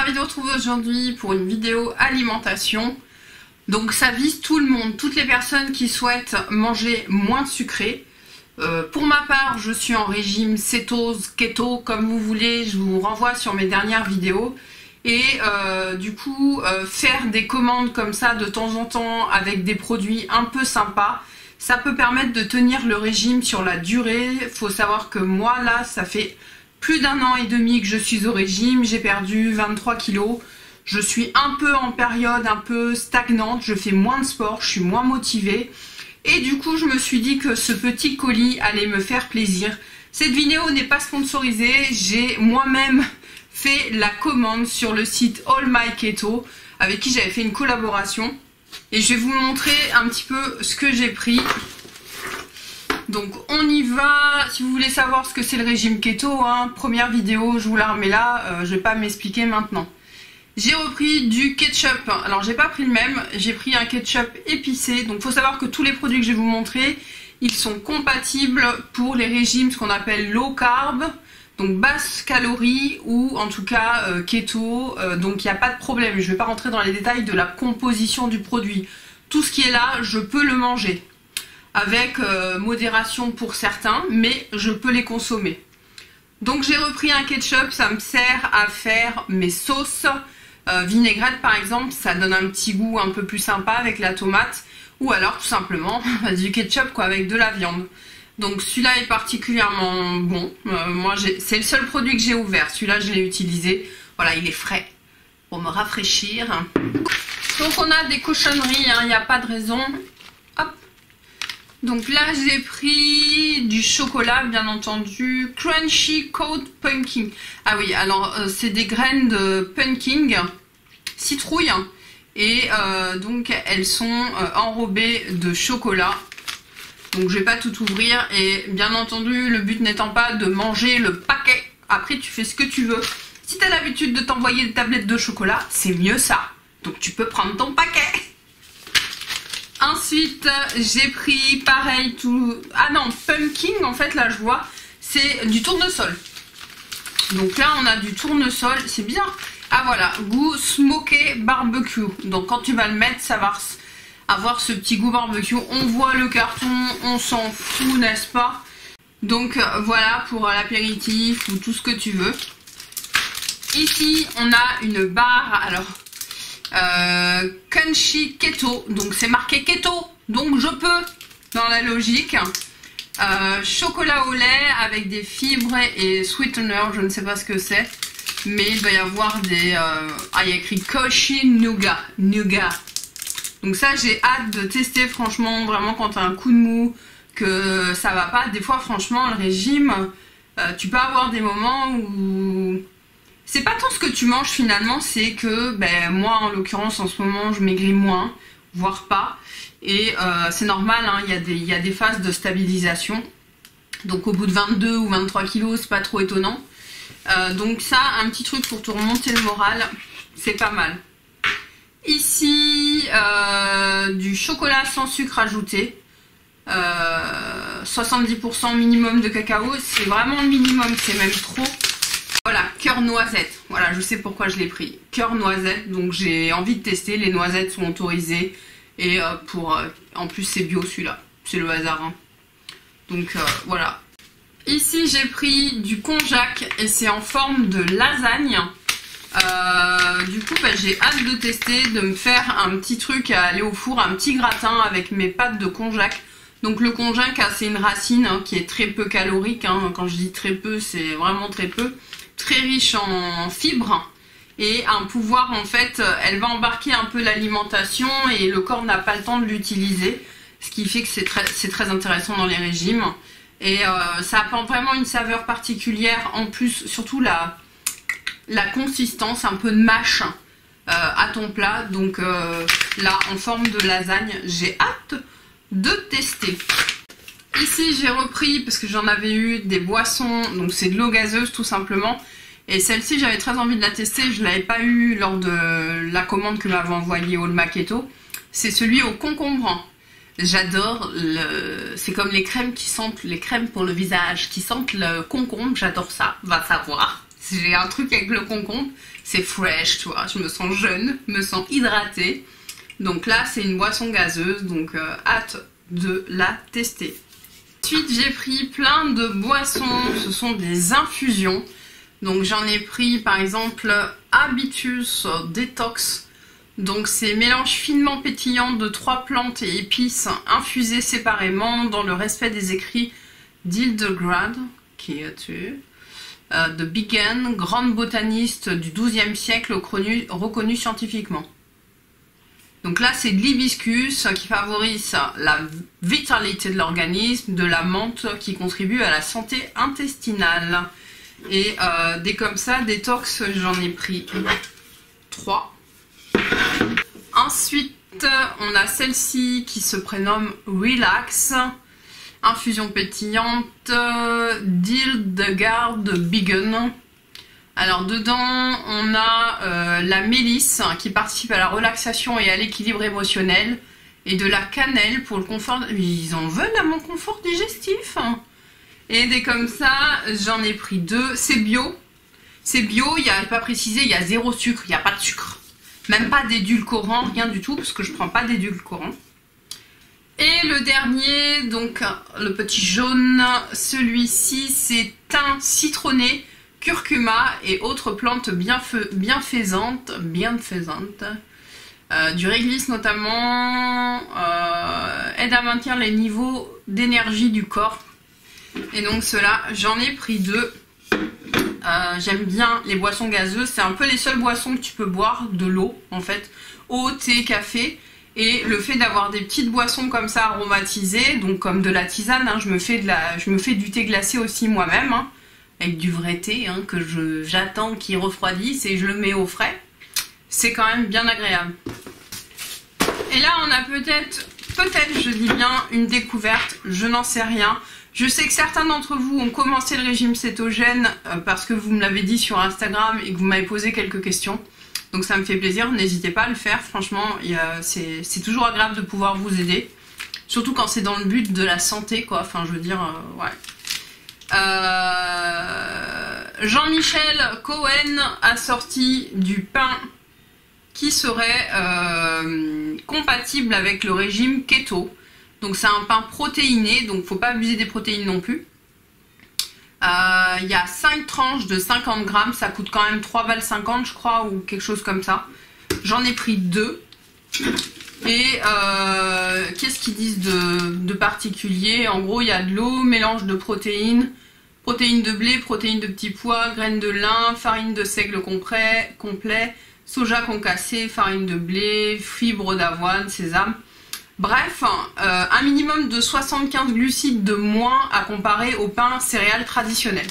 ravie de vous retrouver aujourd'hui pour une vidéo alimentation. Donc ça vise tout le monde, toutes les personnes qui souhaitent manger moins sucré. Pour ma part, je suis en régime cétose, keto, comme vous voulez, je vous renvoie sur mes dernières vidéos. Et du coup, faire des commandes comme ça de temps en temps avec des produits un peu sympas, ça peut permettre de tenir le régime sur la durée. Il faut savoir que moi là, ça fait plus d'1 an et demi que je suis au régime, j'ai perdu 23 kilos. Je suis un peu en période un peu stagnante, je fais moins de sport, je suis moins motivée. Et du coup, je me suis dit que ce petit colis allait me faire plaisir. Cette vidéo n'est pas sponsorisée, j'ai moi-même fait la commande sur le site All My Keto, avec qui j'avais fait une collaboration. Et je vais vous montrer un petit peu ce que j'ai pris. Donc on y va. Si vous voulez savoir ce que c'est le régime keto, hein, première vidéo, je vous la remets là, je vais pas m'expliquer maintenant. J'ai repris du ketchup, alors j'ai pas pris le même, j'ai pris un ketchup épicé. Donc il faut savoir que tous les produits que je vais vous montrer, ils sont compatibles pour les régimes, ce qu'on appelle low carb, donc basse calorie ou en tout cas keto, donc il n'y a pas de problème. Je vais pas rentrer dans les détails de la composition du produit. Tout ce qui est là, je peux le manger. Avec modération pour certains, mais je peux les consommer. Donc j'ai repris un ketchup, ça me sert à faire mes sauces. Vinaigrette par exemple, ça donne un petit goût un peu plus sympa avec la tomate. Ou alors tout simplement du ketchup quoi, avec de la viande. Donc celui-là est particulièrement bon. Moi c'est le seul produit que j'ai ouvert. Celui-là je l'ai utilisé. Voilà, il est frais pour me rafraîchir. Donc on a des cochonneries, il n'y a pas de raison. Hop. Donc là j'ai pris du chocolat bien entendu, Crunchy Cold Pumpkin. Ah oui, alors c'est des graines de pumpkin, citrouille, et donc elles sont enrobées de chocolat. Donc je vais pas tout ouvrir et bien entendu le but n'étant pas de manger le paquet. Après tu fais ce que tu veux. Si tu as l'habitude de t'envoyer des tablettes de chocolat, c'est mieux ça. Donc tu peux prendre ton paquet. Ensuite, j'ai pris pareil tout... Ah non, pumpkin, en fait, là, je vois, c'est du tournesol. Donc là, on a du tournesol, c'est bien. Ah voilà, goût smoké barbecue. Donc quand tu vas le mettre, ça va avoir ce petit goût barbecue. On voit le carton, on s'en fout, n'est-ce pas? Donc voilà, pour l'apéritif ou tout ce que tu veux. Ici, on a une barre, alors... Crunchy Keto, donc c'est marqué Keto, donc je peux, dans la logique. Chocolat au lait avec des fibres et sweetener, je ne sais pas ce que c'est, mais il va y avoir des... il y a écrit Koshi Nougat. Donc ça j'ai hâte de tester, franchement, vraiment quand tu as un coup de mou, que ça va pas. Des fois franchement le régime, tu peux avoir des moments où... C'est pas tant ce que tu manges finalement, c'est que moi en l'occurrence en ce moment je maigris moins, voire pas. Et c'est normal, hein, il y a des phases de stabilisation. Donc au bout de 22 ou 23 kilos, c'est pas trop étonnant. Donc ça, un petit truc pour te remonter le moral, c'est pas mal. Ici, du chocolat sans sucre ajouté. 70% minimum de cacao, c'est vraiment le minimum, c'est même trop. Voilà, cœur noisette. Voilà, je sais pourquoi je l'ai pris. Cœur noisette, donc j'ai envie de tester. Les noisettes sont autorisées. Et en plus, c'est bio celui-là. C'est le hasard. Hein. Donc voilà. Ici, j'ai pris du konjac et c'est en forme de lasagne. Du coup, j'ai hâte de tester, de me faire un petit truc à aller au four, un petit gratin avec mes pâtes de konjac. Donc le konjac, c'est une racine qui est très peu calorique. Hein. Quand je dis très peu, c'est vraiment très peu. Très riche en fibres et un pouvoir en fait, elle va embarquer un peu l'alimentation et le corps n'a pas le temps de l'utiliser, ce qui fait que c'est très intéressant dans les régimes et ça apporte vraiment une saveur particulière, en plus surtout la consistance, un peu de mâche à ton plat. Donc là en forme de lasagne, j'ai hâte de tester. Ici j'ai repris, parce que j'en avais eu, des boissons, donc c'est de l'eau gazeuse tout simplement. Et celle-ci j'avais très envie de la tester, je ne l'avais pas eu lors de la commande que m'avait envoyée All My Keto. C'est celui au concombre. J'adore, c'est comme les crèmes qui sentent, les crèmes pour le visage qui sentent le concombre, j'adore ça, va savoir. J'ai un truc avec le concombre, c'est fresh, tu vois, je me sens jeune, me sens hydratée. Donc là, c'est une boisson gazeuse, donc hâte de la tester. Ensuite, j'ai pris plein de boissons, ce sont des infusions. Donc j'en ai pris par exemple Habitus Detox. Donc c'est mélange finement pétillant de 3 plantes et épices infusées séparément dans le respect des écrits d'Hildegard, qui est de Bingen, grande botaniste du XIIe siècle reconnue scientifiquement. Donc là c'est de l'hibiscus qui favorise la vitalité de l'organisme, de la menthe qui contribue à la santé intestinale. Et des comme ça, détox, j'en ai pris 3. Ensuite, on a celle-ci qui se prénomme Relax. Infusion pétillante d'Hildegard de Bingen. Alors dedans, on a la mélisse qui participe à la relaxation et à l'équilibre émotionnel. Et de la cannelle pour le confort. Ils en veulent à mon confort digestif. Et des comme ça, j'en ai pris 2. C'est bio. C'est bio, il n'y a pas précisé, il y a 0 sucre, il n'y a pas de sucre. Même pas d'édulcorant, rien du tout, parce que je prends pas d'édulcorant. Et le dernier, donc le petit jaune, celui-ci, c'est thym citronné, curcuma et autres plantes bienfaisantes. Du réglisse notamment, aide à maintenir les niveaux d'énergie du corps. Et donc ceux-là, j'en ai pris 2. J'aime bien les boissons gazeuses, c'est un peu les seules boissons que tu peux boire, de l'eau en fait, eau, thé, café. Et le fait d'avoir des petites boissons comme ça aromatisées, donc comme de la tisane, hein, je me fais du thé glacé aussi moi-même, hein, avec du vrai thé hein, que j'attends qu'il refroidisse et je le mets au frais. C'est quand même bien agréable. Et là on a peut-être, je dis bien, une découverte, je n'en sais rien. Je sais que certains d'entre vous ont commencé le régime cétogène parce que vous me l'avez dit sur Instagram et que vous m'avez posé quelques questions. Donc ça me fait plaisir, n'hésitez pas à le faire, franchement, c'est toujours agréable de pouvoir vous aider. Surtout quand c'est dans le but de la santé, quoi, enfin je veux dire, ouais. Jean-Michel Cohen a sorti du pain qui serait compatible avec le régime keto. Donc c'est un pain protéiné, donc faut pas abuser des protéines non plus. Il y a 5 tranches de 50 grammes, ça coûte quand même 3,50 balles je crois, ou quelque chose comme ça. J'en ai pris 2. Et qu'est-ce qu'ils disent de particulier? En gros il y a de l'eau, mélange de protéines, protéines de blé, protéines de petits pois, graines de lin, farine de seigle complet, soja concassé, farine de blé, fibres d'avoine, sésame. Bref, un minimum de 75 glucides de moins à comparer au pain céréales traditionnel.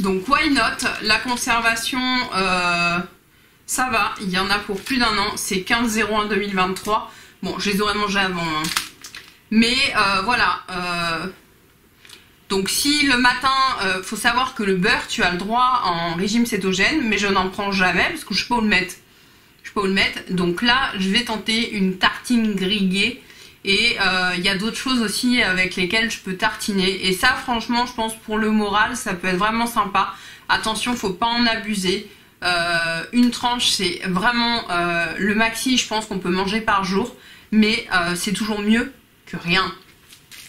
Donc why not? La conservation, ça va, il y en a pour plus d'1 an, c'est 15/01/2023. Bon, je les aurais mangés avant, hein. Mais voilà. Donc si le matin, faut savoir que le beurre, tu as le droit en régime cétogène, mais je n'en prends jamais parce que je peux le mettre. Donc là je vais tenter une tartine grillée et il y a d'autres choses aussi avec lesquelles je peux tartiner et ça franchement je pense pour le moral ça peut être vraiment sympa. Attention, faut pas en abuser, une tranche c'est vraiment le maxi je pense qu'on peut manger par jour, mais c'est toujours mieux que rien.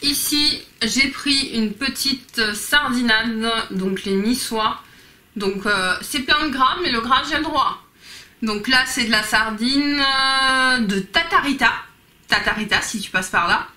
Ici j'ai pris une petite sardinade, donc les niçois, donc c'est plein de gras mais le gras j'ai le droit. Donc là c'est de la sardine de Tatarita si tu passes par là.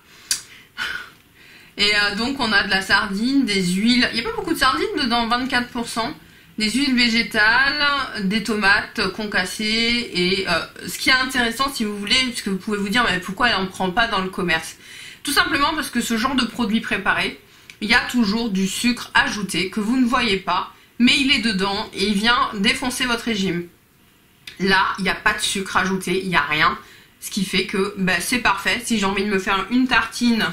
Et donc on a de la sardine, des huiles, il n'y a pas beaucoup de sardines dedans, 24%, des huiles végétales, des tomates concassées et ce qui est intéressant si vous voulez, parce que vous pouvez vous dire mais pourquoi elle n'en prend pas dans le commerce? Tout simplement parce que ce genre de produit préparé, il y a toujours du sucre ajouté que vous ne voyez pas, mais il est dedans et il vient défoncer votre régime. Là, il n'y a pas de sucre ajouté, il n'y a rien. Ce qui fait que bah, c'est parfait. Si j'ai envie de me faire une tartine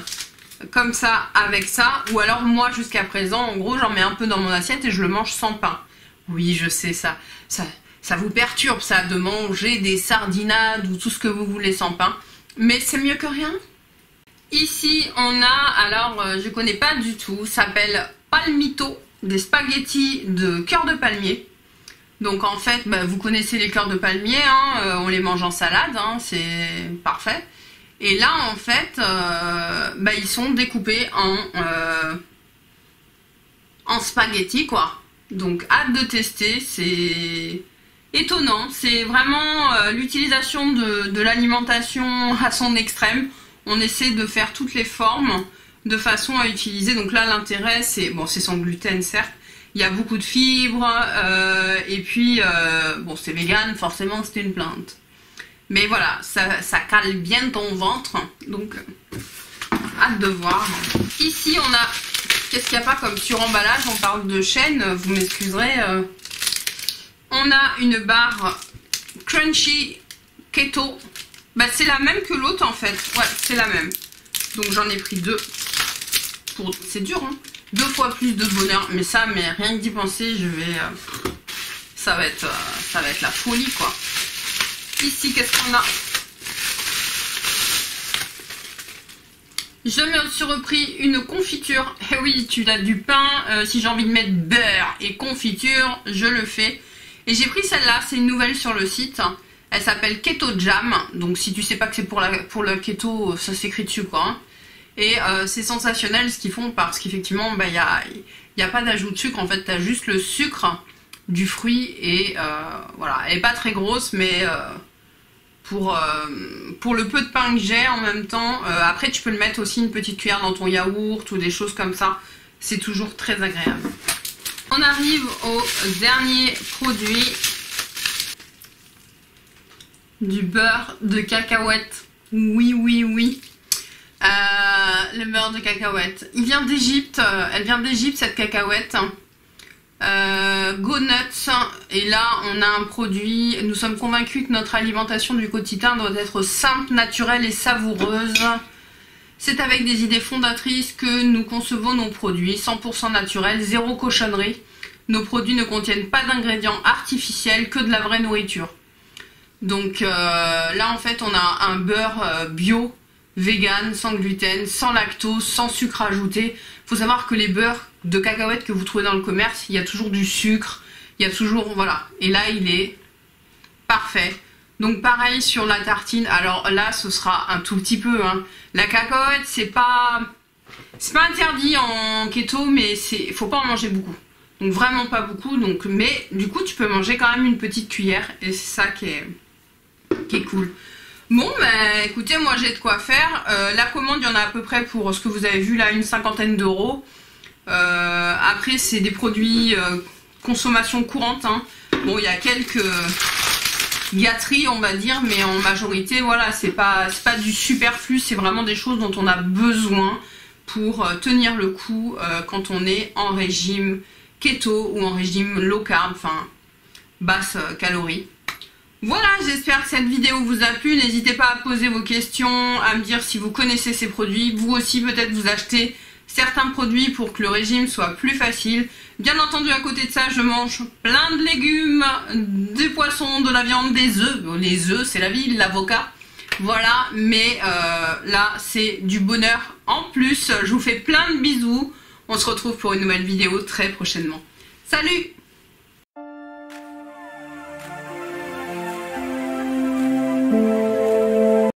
comme ça, avec ça, ou alors moi jusqu'à présent, en gros, j'en mets un peu dans mon assiette et je le mange sans pain. Oui, je sais, ça vous perturbe ça, de manger des sardinades ou tout ce que vous voulez sans pain. Mais c'est mieux que rien. Ici, on a, alors je connais pas du tout, ça s'appelle Palmito des spaghettis de cœur de palmier. Donc en fait, bah, vous connaissez les cœurs de palmier, hein, on les mange en salade, hein, c'est parfait. Et là en fait, bah, ils sont découpés en spaghettis quoi. Donc hâte de tester, c'est étonnant, c'est vraiment l'utilisation de l'alimentation à son extrême. On essaie de faire toutes les formes de façon à utiliser. Donc là l'intérêt c'est, bon c'est sans gluten certes, il y a beaucoup de fibres, et puis bon c'est vegan, forcément c'était une plainte. Mais voilà, ça cale bien ton ventre, donc hâte de voir. Ici on a, qu'est-ce qu'il n'y a pas comme suremballage, on parle de chaîne, vous m'excuserez. On a une barre Crunchy Keto, bah, c'est la même que l'autre en fait, ouais c'est la même. Donc j'en ai pris deux, c'est dur hein, 2 fois plus de bonheur, mais ça, mais rien que d'y penser, je vais, ça va être la folie quoi. Ici, qu'est-ce qu'on a? Je me suis repris une confiture. Eh oui, tu as du pain. Si j'ai envie de mettre beurre et confiture, je le fais. Et j'ai pris celle-là, c'est une nouvelle sur le site. Elle s'appelle Keto Jam. Donc si tu sais pas que c'est pour le keto, ça s'écrit dessus quoi. Hein. Et c'est sensationnel ce qu'ils font parce qu'effectivement, bah, y a pas d'ajout de sucre. En fait, tu as juste le sucre du fruit et voilà. Elle est pas très grosse, mais pour le peu de pain que j'ai en même temps, après tu peux le mettre aussi une petite cuillère dans ton yaourt ou des choses comme ça, c'est toujours très agréable. On arrive au dernier produit, du beurre de cacahuète. Oui oui oui, le beurre de cacahuète, il vient d'Égypte, elle vient d'Égypte cette cacahuète. Go Nuts, et là on a un produit, nous sommes convaincus que notre alimentation du quotidien doit être simple, naturelle et savoureuse. C'est avec des idées fondatrices que nous concevons nos produits, 100% naturels, zéro cochonnerie. Nos produits ne contiennent pas d'ingrédients artificiels, que de la vraie nourriture. Donc là en fait on a un beurre bio, vegan, sans gluten, sans lactose, sans sucre ajouté. Faut savoir que les beurres de cacahuètes que vous trouvez dans le commerce, il y a toujours du sucre, il y a toujours, voilà. Et là, il est parfait. Donc pareil sur la tartine. Alors là, ce sera un tout petit peu. Hein. La cacahuète, c'est pas interdit en keto, mais faut pas en manger beaucoup. Donc vraiment pas beaucoup. Donc, mais du coup, tu peux manger quand même une petite cuillère, et c'est ça qui est cool. Bon, bah écoutez, moi j'ai de quoi faire. La commande, il y en a à peu près pour ce que vous avez vu là, une 50aine d'euros. Après, c'est des produits consommation courante. Hein. Bon, il y a quelques gâteries, on va dire, mais en majorité, voilà, c'est pas du superflu, c'est vraiment des choses dont on a besoin pour tenir le coup quand on est en régime keto ou en régime low carb, enfin basse calorie. Voilà, j'espère que cette vidéo vous a plu. N'hésitez pas à poser vos questions, à me dire si vous connaissez ces produits. Vous aussi, peut-être vous achetez certains produits pour que le régime soit plus facile. Bien entendu, à côté de ça, je mange plein de légumes, des poissons, de la viande, des œufs. Les œufs, c'est la vie, l'avocat. Voilà, mais là, c'est du bonheur en plus. Je vous fais plein de bisous. On se retrouve pour une nouvelle vidéo très prochainement. Salut!